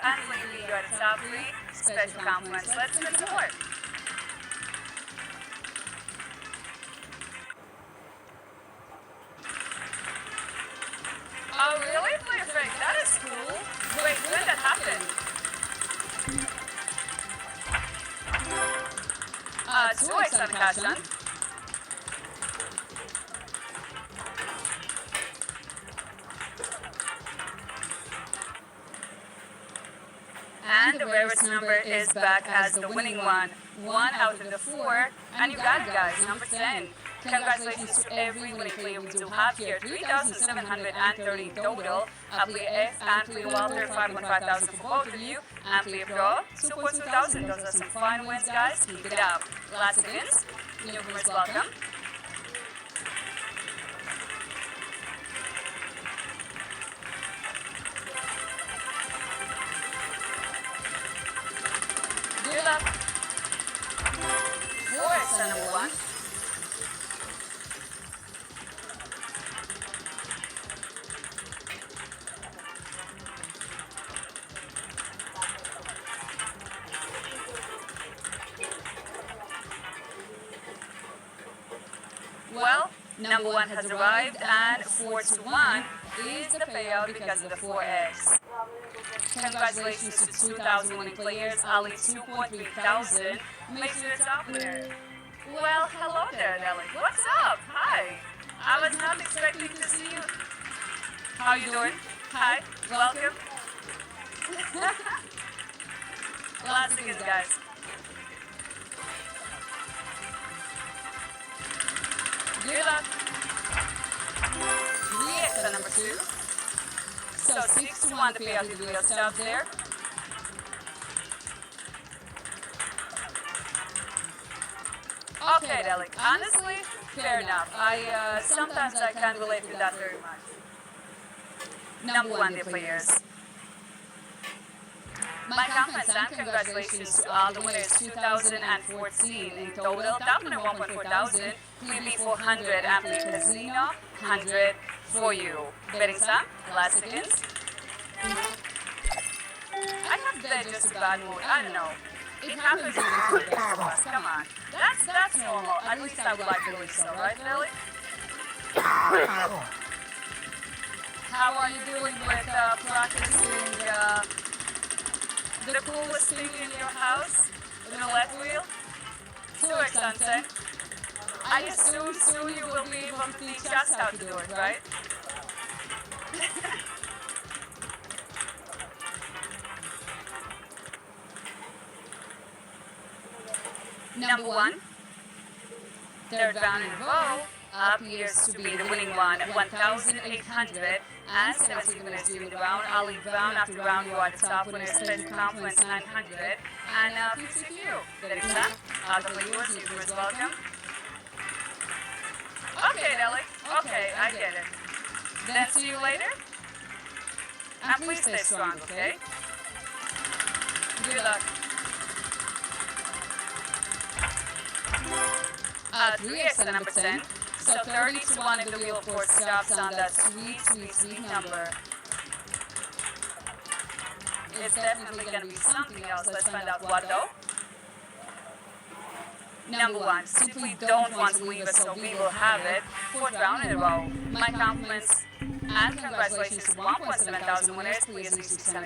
and lately you are the top three. Special compliments. Let's spin some more. Oh, really? Perfect. That is cool. Wait, when did that happen? Tuloy sa nakasan. And the rarest number is back as the winning one. 1 out of the 4. And you got it, guys. Number 10. Congratulations to every winning player we do have here. 3,730 total. Player F and Player Walter, 5,500 for both of you. And Player Pro, 2,200. Those are some fun wins, guys. Keep it up. Last seconds. Newcomers, welcome. Good luck. Forest, number 1. Well, number 1 has arrived, and 4 to 1 is the payout because of the 4X. Congratulations to 2,000 winning players, Ali 2.3 thousand. Make sure it's up there. Well, hello there, Nelly. What's up? Hi. I was not expecting to see you. How you doing? Hi. Welcome. Lots of good guys. Good luck. 3X at number 2. So 6 to 1 the payout to the wheel stops there. Okay, Delek. Honestly, fair enough. Sometimes I can't relate to that very much. Number 1 the players. My compliments and congratulations to all the winners. 2014 in total. Top winner 1.4 thousand. Maybe 400 and play casino. 100 for you. Betting some. Last seconds. I have today just a bad mood. I don't know. It happens when we do us. Come on. That's normal. At least I would like to believe so, right, Nelly? How are you doing with practicing the coolest thing in your house? The roulette wheel? Too expensive. I assume soon you will be able to teach us how to do it, right? Number 1, third round in a row, appears to be the winning one, 1,800 and 17 winners during the round. Ali, round after round, you are the top winner, special compliments 900 and 50 for you. That is that. Welcome, viewers, newcomers, welcome. Okay, Nelly. Okay, I get it. Then see you later. And please stay strong, okay? Good luck. 3X at number 10. So 30 to 1 if the wheel, of course, stops on that sweet number. It's definitely going to be something else. Let's find out what though. Number 1, simply don't want to leave us, so we will have it. 4th round in a row. My compliments and congratulations to 1.7 thousand winners. Please